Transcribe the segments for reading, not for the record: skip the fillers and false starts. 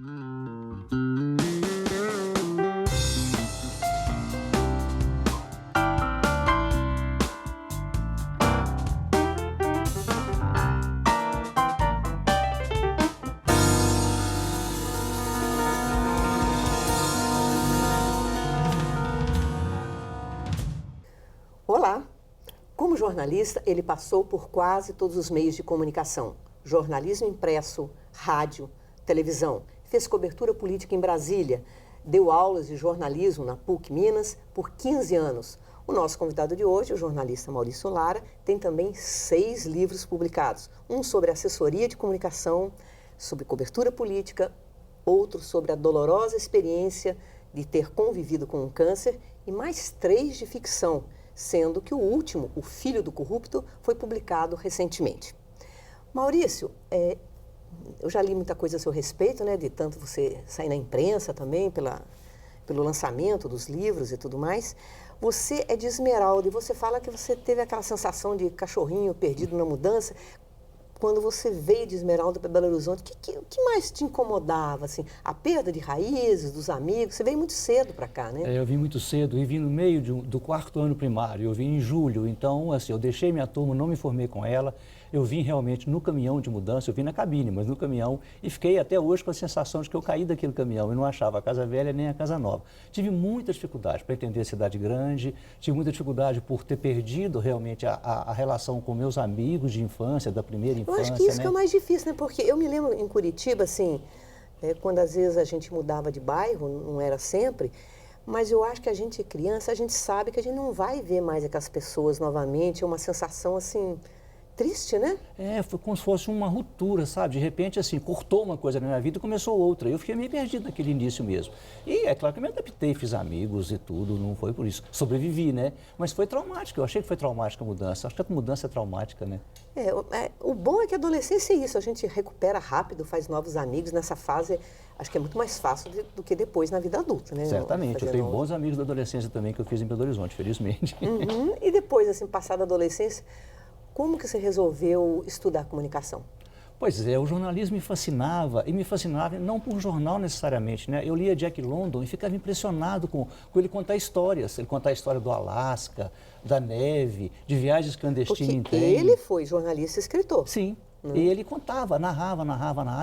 Olá! Como jornalista, ele passou por quase todos os meios de comunicação. Jornalismo impresso, rádio, televisão. Fez cobertura política em Brasília. Deu aulas de jornalismo na PUC Minas por 15 anos. O nosso convidado de hoje, o jornalista Maurício Lara, tem também 6 livros publicados. Um sobre assessoria de comunicação, sobre cobertura política, outro sobre a dolorosa experiência de ter convivido com um câncer e mais 3 de ficção, sendo que o último, O Filho do Corrupto, foi publicado recentemente. Maurício, eu já li muita coisa a seu respeito, né, de tanto você sair na imprensa também, pelo lançamento dos livros e tudo mais. Você é de Esmeralda e você fala que você teve aquela sensação de cachorrinho perdido na mudança. Quando você veio de Esmeralda para Belo Horizonte, o que mais te incomodava? Assim? A perda de raízes, dos amigos? Você veio muito cedo para cá, né? Eu vim muito cedo e vim no meio do 4º ano primário. Eu vim em julho, então assim, eu deixei minha turma, não me formei com ela. Eu vim realmente no caminhão de mudança, eu vim na cabine, mas no caminhão, e fiquei até hoje com a sensação de que eu caí daquele caminhão e não achava a casa velha nem a casa nova. Tive muita dificuldade para entender a cidade grande, tive muita dificuldade por ter perdido realmente a relação com meus amigos de infância, da primeira infância. Eu acho que isso, né? que é o mais difícil, né? Porque eu me lembro em Curitiba, assim, quando às vezes a gente mudava de bairro, não era sempre, mas eu acho que a gente é criança, a gente sabe que a gente não vai ver mais aquelas pessoas novamente, é uma sensação assim triste, né? Foi como se fosse uma ruptura, sabe? De repente, assim, cortou uma coisa na minha vida e começou outra. Eu fiquei meio perdido naquele início mesmo. E é claro que eu me adaptei, fiz amigos e tudo, não foi por isso. Sobrevivi, né? Mas foi traumático, eu achei que foi traumática a mudança. Acho que a mudança é traumática, né? O bom é que a adolescência é isso, a gente recupera rápido, faz novos amigos. Nessa fase, acho que é muito mais fácil do que depois na vida adulta, né? Certamente, eu tenho bons amigos da adolescência também que eu fiz em Belo Horizonte, felizmente. Uhum. E depois, assim, passada a adolescência, como que você resolveu estudar comunicação? Pois é, o jornalismo me fascinava, e me fascinava não por jornal necessariamente, né? Eu lia Jack London e ficava impressionado com ele contar histórias. Ele contar a história do Alasca, da neve, de viagens clandestinas em trem. Ele foi jornalista e escritor. Sim. E ele contava, narrava,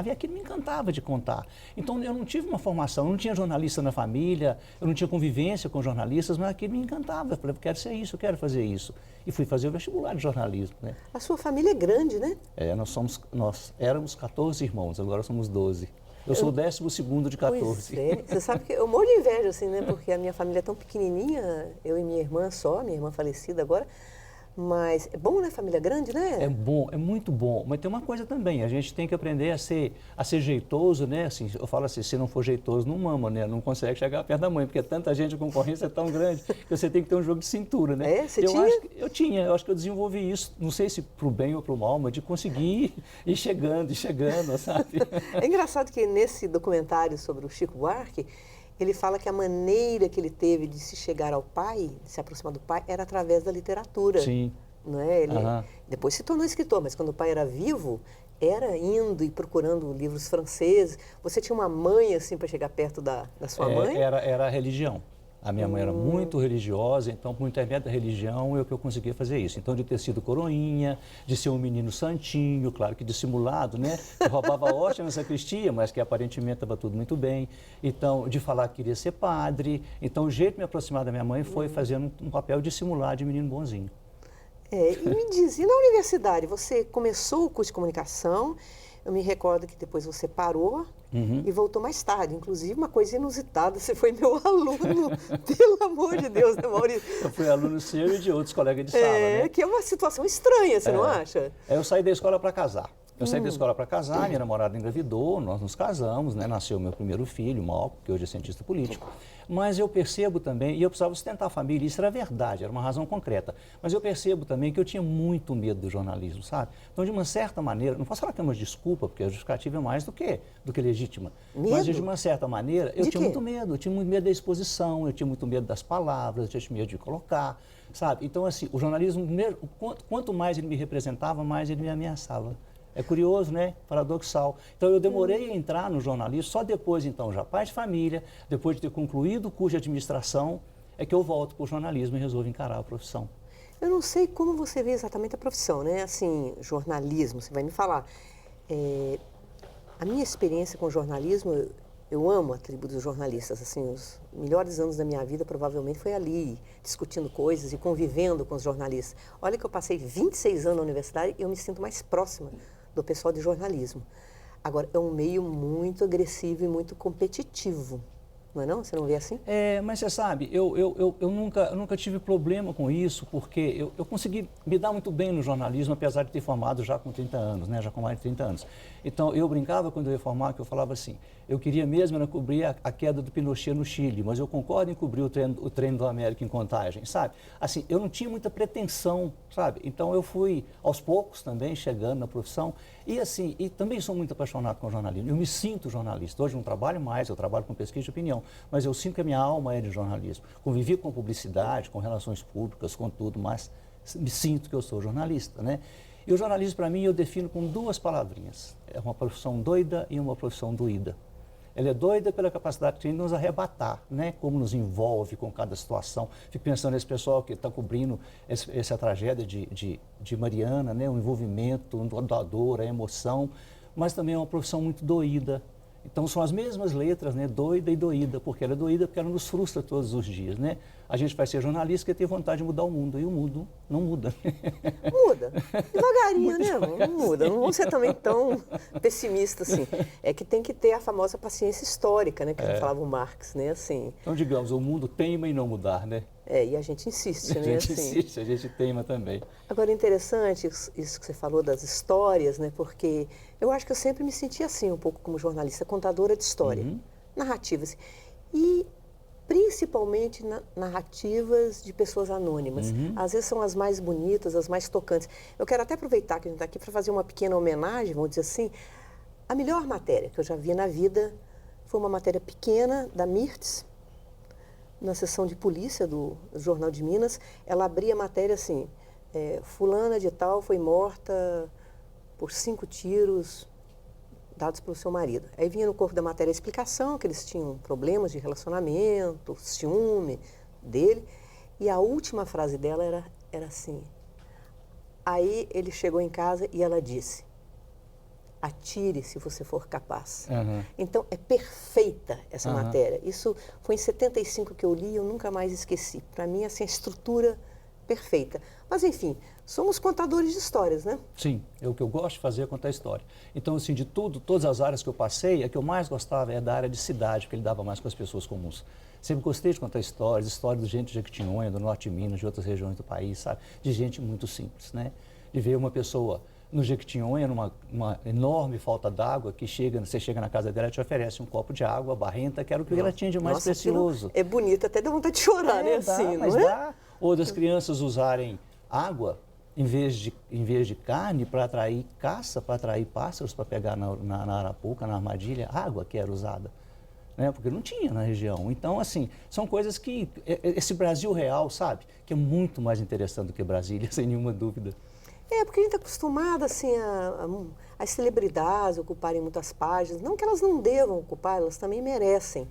e aquilo me encantava de contar. Então, eu não tive uma formação, eu não tinha jornalista na família, eu não tinha convivência com jornalistas, mas aquilo me encantava. Eu falei, eu quero ser isso, eu quero fazer isso. E fui fazer o vestibular de jornalismo, né? A sua família é grande, né? Nós éramos 14 irmãos, agora somos 12. Eu sou o 12º de 14. Pois é. Você sabe que eu morro de inveja, assim, né? Porque a minha família é tão pequenininha, eu e minha irmã só, minha irmã falecida agora. Mas é bom, né? Família grande, né? É bom, é muito bom. Mas tem uma coisa também, a gente tem que aprender a ser jeitoso, né? Assim, eu falo assim, se não for jeitoso, não mama, né? Não consegue chegar perto da mãe, porque tanta gente, a concorrência é tão grande, que você tem que ter um jogo de cintura, né? Você tinha? Eu acho que eu desenvolvi isso, não sei se para o bem ou para o mal, mas de conseguir ir chegando, sabe? É engraçado que nesse documentário sobre o Chico Buarque, ele fala que a maneira que ele teve de se chegar ao pai, de se aproximar do pai, era através da literatura. Sim. Não é? Ele depois se tornou escritor, mas quando o pai era vivo, era indo e procurando livros franceses. Você tinha uma mãe assim para chegar perto da sua mãe? Era a religião. A minha mãe era muito religiosa, então, por intermédio da religião, que eu conseguia fazer isso. Então, de ter sido coroinha, de ser um menino santinho, claro que dissimulado, né? Eu roubava hóstia na sacristia, mas que aparentemente estava tudo muito bem. Então, de falar que queria ser padre. Então, o jeito de me aproximar da minha mãe foi fazendo um papel dissimulado de menino bonzinho. E me diz, e na universidade, você começou o curso de comunicação, eu me recordo que depois você parou e voltou mais tarde. Inclusive, uma coisa inusitada, você foi meu aluno, pelo amor de Deus, né, Maurício? Eu fui aluno seu e de outros colegas de sala, né? Que é uma situação estranha, você não acha? Eu saí da escola para casar. Minha namorada engravidou, nós nos casamos, né? Nasceu meu primeiro filho, o Malco, que hoje é cientista político. Mas eu percebo também, e eu precisava sustentar a família, isso era verdade, era uma razão concreta. Mas eu percebo também que eu tinha muito medo do jornalismo, sabe? Então, de uma certa maneira, não posso falar que é uma desculpa, porque a justificativa é mais do que legítima. Medo? Mas, de uma certa maneira, eu tinha quê? muito medo. Eu tinha muito medo da exposição, eu tinha muito medo das palavras, eu tinha medo de colocar, sabe? Então, assim, o jornalismo, quanto mais ele me representava, mais ele me ameaçava. É curioso, né? Paradoxal. Então, eu demorei a entrar no jornalismo, só depois, então, já pai de família, depois de ter concluído o curso de administração, é que eu volto para o jornalismo e resolvo encarar a profissão. Eu não sei como você vê exatamente a profissão, né? Assim, jornalismo, você vai me falar. A minha experiência com jornalismo, eu amo a tribo dos jornalistas. Assim, os melhores anos da minha vida provavelmente foi ali, discutindo coisas e convivendo com os jornalistas. Olha que eu passei 26 anos na universidade e eu me sinto mais próxima do pessoal de jornalismo. Agora, é um meio muito agressivo e muito competitivo. Não é não? Você não vê assim? Mas você sabe, eu nunca tive problema com isso, porque eu consegui me dar muito bem no jornalismo, apesar de ter formado já com 30 anos, né? Já com mais de 30 anos. Então, eu brincava quando eu ia formar, que eu falava assim, eu queria mesmo era cobrir a queda do Pinochet no Chile, mas eu concordo em cobrir o trem do América em Contagem, sabe? Assim, eu não tinha muita pretensão, sabe? Então, eu fui, aos poucos também, chegando na profissão, e assim, e também sou muito apaixonado com jornalismo. Eu me sinto jornalista. Hoje eu não trabalho mais, eu trabalho com pesquisa de opinião, mas eu sinto que a minha alma é de jornalismo. Convivi com publicidade, com relações públicas, com tudo, mas me sinto que eu sou jornalista, né? E o jornalismo, para mim, eu defino com duas palavrinhas. É uma profissão doida e uma profissão doída. Ela é doida pela capacidade que tem de nos arrebatar, né? Como nos envolve com cada situação. Fico pensando nesse pessoal que está cobrindo essa tragédia de Mariana, né? O envolvimento, a dor, a emoção, mas também é uma profissão muito doída. Então, são as mesmas letras, né? Doida e doída, porque ela é doída porque ela nos frustra todos os dias, né? A gente vai ser jornalista porque tem vontade de mudar o mundo, e o mundo não muda. Muda. Devagarinho, né? Não muda. Não vamos ser também tão pessimistas assim. É que tem que ter a famosa paciência histórica, né? Que falava o Marx, né? Assim, Então, digamos, o mundo teima em não mudar, né? e a gente insiste, né? A gente Assim. insiste, a gente teima também. Agora, é interessante isso que você falou das histórias, né? Porque eu acho que eu sempre me senti assim, um pouco como jornalista, contadora de história, narrativas. E principalmente narrativas de pessoas anônimas. Às vezes são as mais bonitas, as mais tocantes. Eu quero até aproveitar que a gente está aqui para fazer uma pequena homenagem, vamos dizer assim. A melhor matéria que eu já vi na vida foi uma matéria pequena da Mirtz, na seção de polícia do Jornal de Minas. Ela abria a matéria assim, fulana de tal foi morta por 5 tiros dados pelo seu marido. Aí vinha no corpo da matéria a explicação que eles tinham problemas de relacionamento, ciúme dele, e a última frase dela era assim, aí ele chegou em casa e ela disse, atire se você for capaz. Então, é perfeita essa matéria. Isso foi em 75 que eu li e eu nunca mais esqueci. Para mim, assim, a estrutura perfeita. Mas, enfim, somos contadores de histórias, né? Sim, o que eu gosto de fazer é contar história. Então, assim, de todas as áreas que eu passei, a que eu mais gostava é da área de cidade, porque ele dava mais com as pessoas comuns. Sempre gostei de contar histórias de gente de Jequitinhonha, do Norte de Minas, de outras regiões do país, sabe? De gente muito simples, né? De ver uma pessoa no Jequitinhonha, numa enorme falta d'água, que você chega na casa dela e te oferece um copo de água barrenta, que era o que ela tinha de mais precioso. É bonito, até dá vontade de chorar, né? Dá, Assim, mas não é? dá. Ou das crianças usarem água em vez de carne para atrair caça, para atrair pássaros, para pegar na arapuca, na armadilha, água que era usada. Né? Porque não tinha na região. Então, assim, são coisas que... Esse Brasil real, sabe? Que é muito mais interessante do que Brasília, sem nenhuma dúvida. Porque a gente está acostumado, assim, as celebridades ocuparem muitas páginas. Não que elas não devam ocupar, elas também merecem.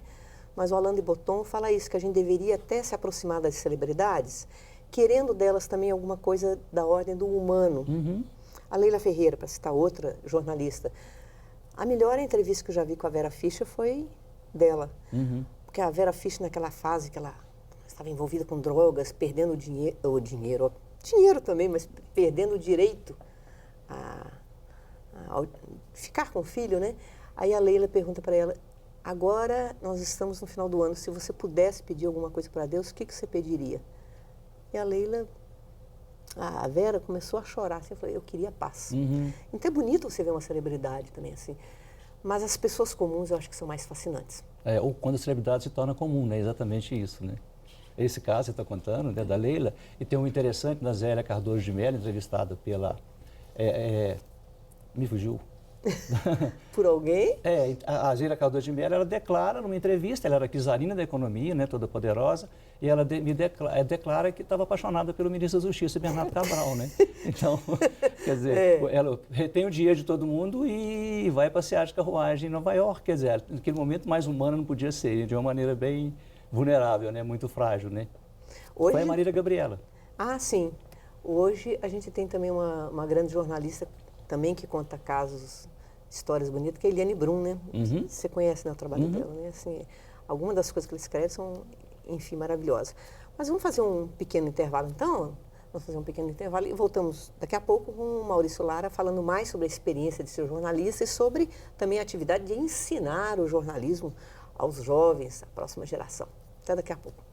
Mas o Alain de Botton fala isso, que a gente deveria até se aproximar das celebridades, querendo delas também alguma coisa da ordem do humano. A Leila Ferreira, para citar outra jornalista, a melhor entrevista que eu já vi com a Vera Fischer foi dela. Porque a Vera Fischer, naquela fase que ela estava envolvida com drogas, perdendo dinheiro também, mas perdendo o direito a ficar com o filho, né? Aí a Leila pergunta para ela, agora nós estamos no final do ano, se você pudesse pedir alguma coisa para Deus, o que você pediria? E a Vera começou a chorar, assim, eu falei, eu queria paz. Então é bonito você ver uma celebridade também, assim, mas as pessoas comuns eu acho que são mais fascinantes. Ou quando a celebridade se torna comum, né? Exatamente isso, né? Esse caso que você está contando, né, da Leila, e tem um interessante da Zélia Cardoso de Mello, entrevistada pela... me fugiu. Por alguém? A Zira Cardoso de Mello, ela declara numa entrevista, ela era czarina da economia, né, toda poderosa, e ela declara que estava apaixonada pelo ministro da Justiça, Bernardo Cabral, né? Então, quer dizer, ela retém o dinheiro de todo mundo e vai passear de carruagem em Nova York, quer dizer, naquele momento mais humana não podia ser, de uma maneira bem vulnerável, né, muito frágil, né? Hoje... Foi a Marília Gabriela. Ah, sim. Hoje a gente tem também uma grande jornalista também que conta casos, histórias bonitas, que é a Eliane Brum, né? Uhum. Você conhece, né, o trabalho dela, né? Assim, algumas das coisas que ela escreve são, enfim, maravilhosas. Mas vamos fazer um pequeno intervalo, então? Vamos fazer um pequeno intervalo e voltamos daqui a pouco com o Maurício Lara falando mais sobre a experiência de ser jornalista e sobre também a atividade de ensinar o jornalismo aos jovens, à próxima geração. Até daqui a pouco.